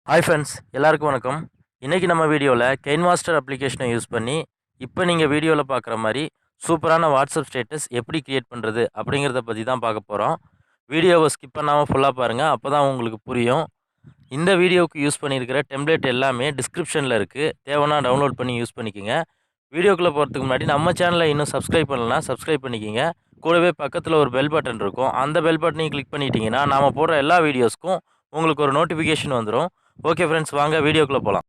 Hi friends, எல்லாருக்கும் வணக்கம். இன்றைக்கி நம்ம வீடியோவில் கைன்மாஸ்டர் அப்ளிகேஷனை யூஸ் பண்ணி இப்போ நீங்கள் வீடியோவில் பார்க்குற மாதிரி சூப்பரான வாட்ஸ்அப் ஸ்டேட்டஸ் எப்படி க்ரியேட் பண்ணுறது அப்படிங்கிறத பற்றி தான் பார்க்க போகிறோம். வீடியோவை ஸ்கிப் பண்ணாமல் ஃபுல்லாக பாருங்கள், அப்போ தான் உங்களுக்கு புரியும். இந்த வீடியோவுக்கு யூஸ் பண்ணியிருக்கிற டெம்ப்ளேட் எல்லாமே டிஸ்கிரிப்ஷனில் இருக்குது, தேவைன்னா டவுன்லோட் பண்ணி யூஸ் பண்ணிக்கோங்க. வீடியோக்குள்ளே போகிறதுக்கு முன்னாடி நம்ம சேனலை இன்னும் சப்ஸ்கிரைப் பண்ணலன்னா சப்ஸ்கிரைப் பண்ணிக்கோங்க. கூடவே பக்கத்தில் ஒரு பெல் பட்டன் இருக்கும், அந்த பெல் பட்டனையும் கிளிக் பண்ணிட்டீங்கன்னா நாம் போடுற எல்லா வீடியோஸ்க்கும் உங்களுக்கு ஒரு நோட்டிஃபிகேஷன் வந்துடும். ஓகே ஃப்ரெண்ட்ஸ், வாங்க வீடியோக்குள்ளே போகலாம்.